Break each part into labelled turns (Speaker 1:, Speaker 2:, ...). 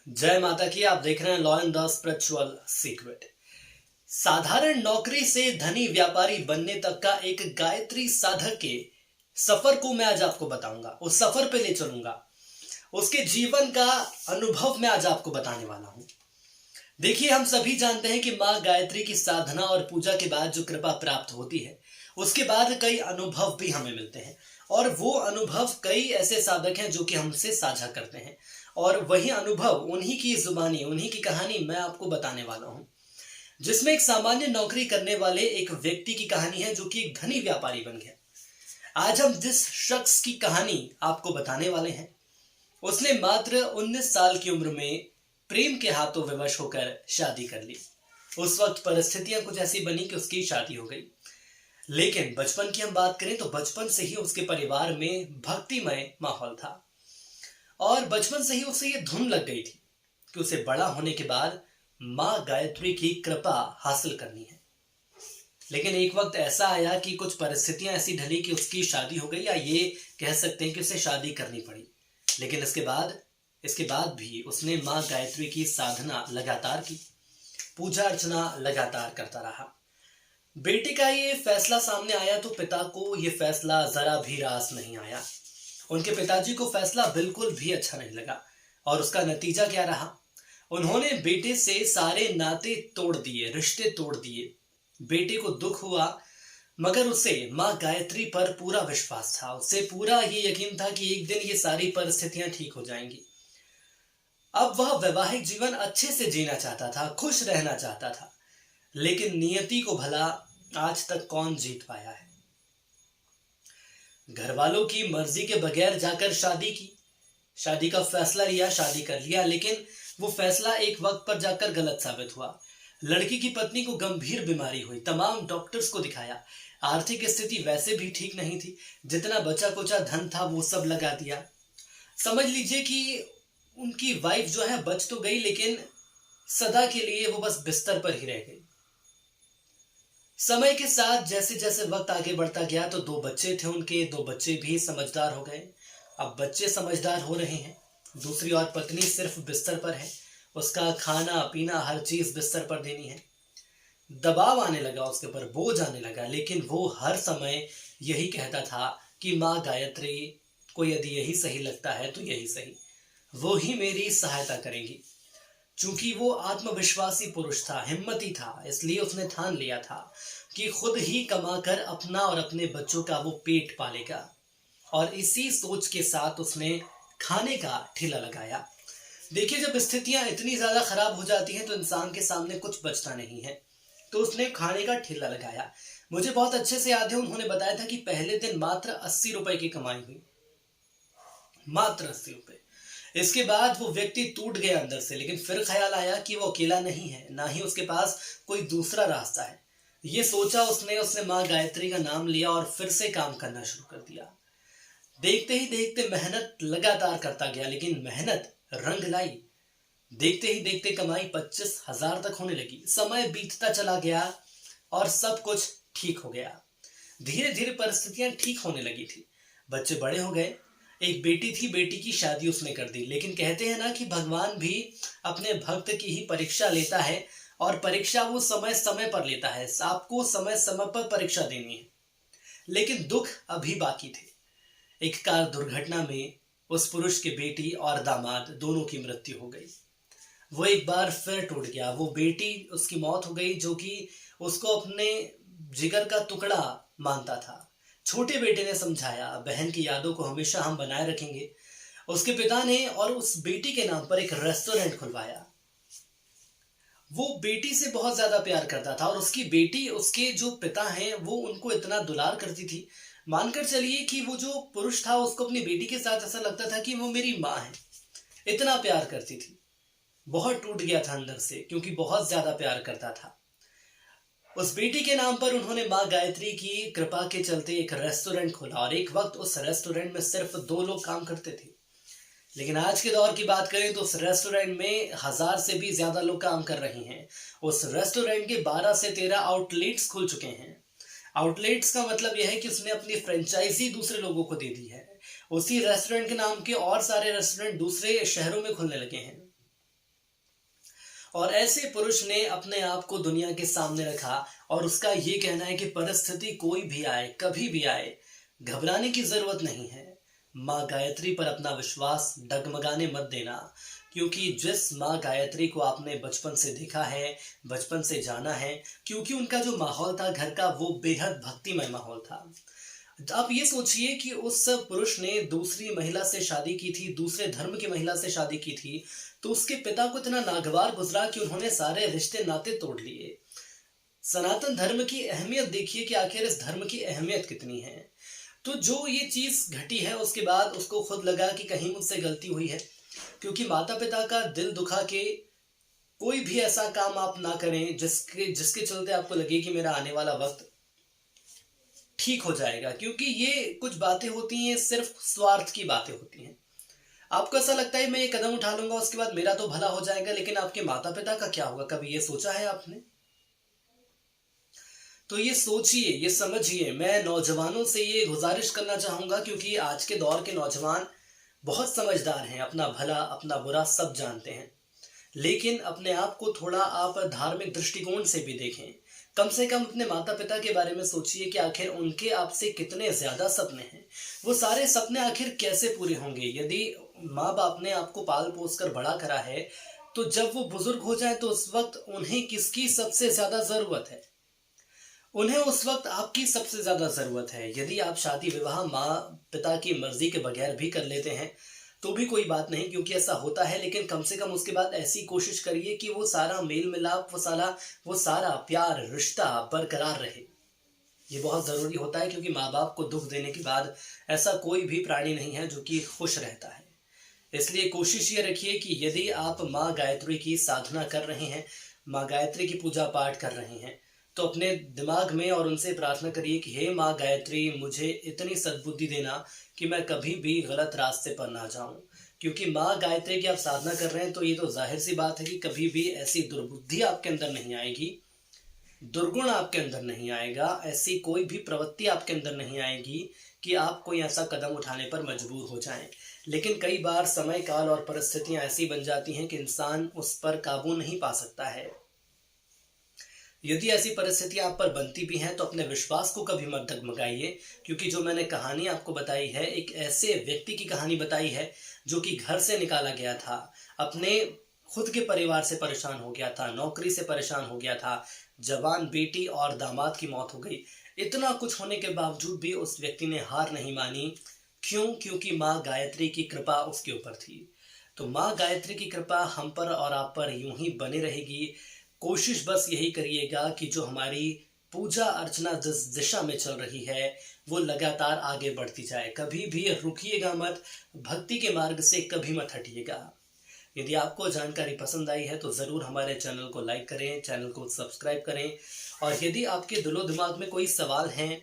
Speaker 1: जय माता की। आप देख रहे हैं law and the spiritual secret. साधारण नौकरी से धनी व्यापारी बनने तक का एक गायत्री साधक के सफर को मैं आज आपको बताऊंगा, उस सफर पे ले चलूंगा, उसके जीवन का अनुभव मैं आज आपको बताने वाला हूं। देखिए, हम सभी जानते हैं कि माँ गायत्री की साधना और पूजा के बाद जो कृपा प्राप्त होती है, उसके बाद कई अनुभव भी हमें मिलते हैं। और वो अनुभव कई ऐसे साधक हैं जो कि हमसे साझा करते हैं, और वही अनुभव, उन्हीं की जुबानी, उन्हीं की कहानी मैं आपको बताने वाला हूं, जिसमें एक सामान्य नौकरी करने वाले एक व्यक्ति की कहानी है जो कि एक धनी व्यापारी बन गया। आज हम जिस शख्स की कहानी आपको बताने वाले हैं, उसने मात्र 19 साल की उम्र में प्रेम के हाथों विवश होकर शादी कर ली। उस वक्त परिस्थितियां कुछ ऐसी बनी कि उसकी शादी हो गई। लेकिन बचपन की हम बात करें तो बचपन से ही उसके परिवार में भक्तिमय माहौल था, और बचपन से ही उसे ये धुन लग गई थी कि उसे बड़ा होने के बाद माँ गायत्री की कृपा हासिल करनी है। लेकिन एक वक्त ऐसा आया कि कुछ परिस्थितियां ऐसी ढली कि उसकी शादी हो गई, या ये कह सकते हैं कि उसे शादी करनी पड़ी। लेकिन इसके बाद भी उसने माँ गायत्री की साधना लगातार की, पूजा अर्चना लगातार करता रहा। बेटे का ये फैसला सामने आया तो पिता को ये फैसला जरा भी रास नहीं आया। उनके पिताजी को फैसला बिल्कुल भी अच्छा नहीं लगा, और उसका नतीजा क्या रहा? उन्होंने बेटे से सारे नाते तोड़ दिए, रिश्ते तोड़ दिए। बेटे को दुख हुआ, मगर उसे माँ गायत्री पर पूरा विश्वास था। उसे पूरा ये यकीन था कि एक दिन ये सारी परिस्थितियां ठीक हो जाएंगी। अब वह वैवाहिक जीवन अच्छे से जीना चाहता था, खुश रहना चाहता था। लेकिन नियति को भला आज तक कौन जीत पाया है? घर वालों की मर्जी के बगैर जाकर शादी की, शादी का फैसला लिया, शादी कर लिया। लेकिन वो फैसला एक वक्त पर जाकर गलत साबित हुआ। लड़की की पत्नी को गंभीर बीमारी हुई, तमाम डॉक्टर्स को दिखाया। आर्थिक स्थिति वैसे भी ठीक नहीं थी, जितना बचा कुचा धन था वो सब लगा दिया। समझ लीजिए कि उनकी वाइफ जो है बच तो गई, लेकिन सदा के लिए वो बस बिस्तर पर ही रह गई। समय के साथ जैसे जैसे वक्त आगे बढ़ता गया तो दो बच्चे थे उनके, दो बच्चे भी समझदार हो गए। अब बच्चे समझदार हो रहे हैं, दूसरी ओर पत्नी सिर्फ बिस्तर पर है। उसका खाना पीना हर चीज बिस्तर पर देनी है। दबाव आने लगा उसके ऊपर, बोझ आने लगा। लेकिन वो हर समय यही कहता था कि माँ गायत्री को यदि यही सही लगता है तो यही सही, वो ही मेरी सहायता करेंगी। चूंकि वो आत्मविश्वासी पुरुष था, हिम्मती था, इसलिए उसने ठान लिया था कि खुद ही कमाकर अपना और अपने बच्चों का वो पेट पालेगा। और इसी सोच के साथ उसने खाने का ठेला लगाया। देखिए, जब स्थितियां इतनी ज्यादा खराब हो जाती हैं तो इंसान के सामने कुछ बचता नहीं है, तो उसने खाने का ठेला लगाया। मुझे बहुत अच्छे से याद है, उन्होंने बताया था कि पहले दिन मात्र 80 रुपए की कमाई हुई, मात्र 80 रुपए। इसके बाद वो व्यक्ति टूट गया अंदर से। लेकिन फिर ख्याल आया कि वो अकेला नहीं है, ना ही उसके पास कोई दूसरा रास्ता है। ये सोचा उसने माँ गायत्री का नाम लिया और फिर से काम करना शुरू कर दिया। देखते ही देखते मेहनत लगातार करता गया, लेकिन मेहनत रंग लाई। देखते ही देखते कमाई 25,000 तक होने लगी। समय बीतता चला गया और सब कुछ ठीक हो गया। धीरे धीरे परिस्थितियां ठीक होने लगी थी, बच्चे बड़े हो गए। एक बेटी थी, बेटी की शादी उसने कर दी। लेकिन कहते हैं ना कि भगवान भी अपने भक्त की ही परीक्षा लेता है, और परीक्षा वो समय समय पर लेता है। आपको समय समय पर परीक्षा देनी है। लेकिन दुख अभी बाकी थे। एक कार दुर्घटना में उस पुरुष के बेटी और दामाद दोनों की मृत्यु हो गई। वो एक बार फिर टूट गया। वो बेटी, उसकी मौत हो गई जो कि उसको अपने जिगर का टुकड़ा मानता था। छोटे बेटे ने समझाया, बहन की यादों को हमेशा हम बनाए रखेंगे। उसके पिता ने और उस बेटी के नाम पर एक रेस्टोरेंट खुलवाया। वो बेटी से बहुत ज्यादा प्यार करता था, और उसकी बेटी, उसके जो पिता हैं, वो उनको इतना दुलार करती थी। मानकर चलिए कि वो जो पुरुष था, उसको अपनी बेटी के साथ ऐसा लगता था कि वो मेरी माँ है, इतना प्यार करती थी। बहुत टूट गया था अंदर से, क्योंकि बहुत ज्यादा प्यार करता था। उस बेटी के नाम पर उन्होंने माँ गायत्री की कृपा के चलते एक रेस्टोरेंट खोला, और एक वक्त उस रेस्टोरेंट में सिर्फ 2 लोग काम करते थे। लेकिन आज के दौर की बात करें तो उस रेस्टोरेंट में 1000 से भी ज्यादा लोग काम कर रहे हैं। उस रेस्टोरेंट के 12 से 13 आउटलेट्स खुल चुके हैं। आउटलेट्स का मतलब यह है कि उसने अपनी फ्रेंचाइजी दूसरे लोगों को दे दी है। उसी रेस्टोरेंट के नाम के और सारे रेस्टोरेंट दूसरे शहरों में खुलने लगे हैं। और ऐसे पुरुष ने अपने आप को दुनिया के सामने रखा और उसका ये कहना है कि परिस्थिति कोई भी आए, कभी भी आए, घबराने की जरूरत नहीं है। माँ गायत्री पर अपना विश्वास डगमगाने मत देना, क्योंकि जिस माँ गायत्री को आपने बचपन से देखा है, बचपन से जाना है, क्योंकि उनका जो माहौल था घर का वो बेहद भक्तिमय माहौल था। आप ये सोचिए कि उस पुरुष ने दूसरी महिला से शादी की थी, दूसरे धर्म की महिला से शादी की थी, तो उसके पिता को इतना नागवार गुजरा कि उन्होंने सारे रिश्ते नाते तोड़ लिए। सनातन धर्म की अहमियत देखिए कि आखिर इस धर्म की अहमियत कितनी है। तो जो ये चीज घटी है उसके बाद उसको खुद लगा कि कहीं मुझसे गलती हुई है, क्योंकि माता पिता का दिल दुखा के कोई भी ऐसा काम आप ना करें जिसके जिसके चलते आपको लगे कि मेरा आने वाला वक्त ठीक हो जाएगा, क्योंकि ये कुछ बातें होती हैं सिर्फ स्वार्थ की बातें होती हैं। आपको ऐसा लगता है मैं ये कदम उठा लूंगा उसके बाद मेरा तो भला हो जाएगा, लेकिन आपके माता पिता का क्या होगा, कभी ये सोचा है आपने? तो ये सोचिए, ये समझिए। मैं नौजवानों से ये गुजारिश करना चाहूंगा, क्योंकि आज के दौर के नौजवान बहुत समझदार हैं, अपना भला अपना बुरा सब जानते हैं, लेकिन अपने आप को थोड़ा आप धार्मिक दृष्टिकोण से भी देखें। कम से कम अपने माता पिता के बारे में सोचिए कि आखिर उनके आपसे कितने ज्यादा सपने हैं, वो सारे सपने आखिर कैसे पूरे होंगे। यदि माँ बाप ने आपको पाल पोस कर बड़ा करा है, तो जब वो बुजुर्ग हो जाए तो उस वक्त उन्हें किसकी सबसे ज्यादा जरूरत है? उन्हें उस वक्त आपकी सबसे ज्यादा जरूरत है। यदि आप शादी विवाह माँ पिता की मर्जी के बगैर भी कर लेते हैं तो भी कोई बात नहीं, क्योंकि ऐसा होता है, लेकिन कम से कम उसके बाद ऐसी कोशिश करिए कि वो सारा मेल मिलाप, वो सारा प्यार रिश्ता बरकरार रहे। ये बहुत जरूरी होता है, क्योंकि माँ बाप को दुख देने के बाद ऐसा कोई भी प्राणी नहीं है जो कि खुश रहता है। इसलिए कोशिश ये रखिए कि यदि आप माँ गायत्री की साधना कर रहे हैं, माँ गायत्री की पूजा पाठ कर रहे हैं, तो अपने दिमाग में और उनसे प्रार्थना करिए कि हे माँ गायत्री, मुझे इतनी सद्बुद्धि देना कि मैं कभी भी गलत रास्ते पर ना जाऊं। क्योंकि माँ गायत्री की आप साधना कर रहे हैं तो ये तो जाहिर सी बात है कि कभी भी ऐसी दुर्बुद्धि आपके अंदर नहीं आएगी, दुर्गुण आपके अंदर नहीं आएगा, ऐसी कोई भी प्रवृत्ति आपके अंदर नहीं आएगी कि आप कोई ऐसा कदम उठाने पर मजबूर हो जाएं। लेकिन कई बार समय काल और परिस्थितियां ऐसी बन जाती हैं कि इंसान उस पर काबू नहीं पा सकता है। यदि ऐसी परिस्थितियां आप पर बनती भी हैं तो अपने विश्वास को कभी मत डगमगाइए, क्योंकि जो मैंने कहानी आपको बताई है एक ऐसे व्यक्ति की कहानी बताई है जो कि घर से निकाला गया था, अपने खुद के परिवार से परेशान हो गया था, नौकरी से परेशान हो गया था, जवान बेटी और दामाद की मौत हो गई। इतना कुछ होने के बावजूद भी उस व्यक्ति ने हार नहीं मानी। क्यों? क्योंकि माँ गायत्री की कृपा उसके ऊपर थी। तो माँ गायत्री की कृपा हम पर और आप पर यूं ही बनी रहेगी। कोशिश बस यही करिएगा कि जो हमारी पूजा अर्चना जिस दिशा में चल रही है वो लगातार आगे बढ़ती जाए, कभी भी रुकिएगा मत, भक्ति के मार्ग से कभी मत हटिएगा। यदि आपको जानकारी पसंद आई है तो ज़रूर हमारे चैनल को लाइक करें, चैनल को सब्सक्राइब करें। और यदि आपके दिलो दिमाग में कोई सवाल हैं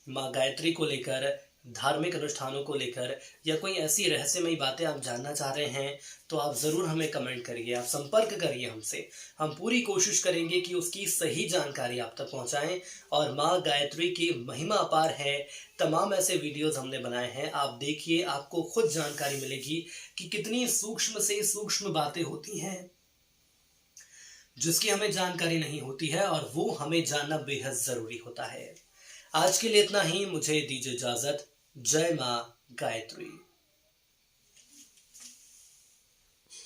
Speaker 1: माँ गायत्री को लेकर, धार्मिक अनुष्ठानों को लेकर, या कोई ऐसी रहस्यमयी बातें आप जानना चाह रहे हैं, तो आप ज़रूर हमें कमेंट करिए, आप संपर्क करिए हमसे। हम पूरी कोशिश करेंगे कि उसकी सही जानकारी आप तक पहुंचाएं। और माँ गायत्री की महिमा अपार है, तमाम ऐसे वीडियोस हमने बनाए हैं, आप देखिए, आपको खुद जानकारी मिलेगी कि कितनी सूक्ष्म से सूक्ष्म बातें होती हैं जिसकी हमें जानकारी नहीं होती है, और वो हमें जानना बेहद ज़रूरी होता है। आज के लिए इतना ही, मुझे दीजिए इजाज़त। जय माँ गायत्री।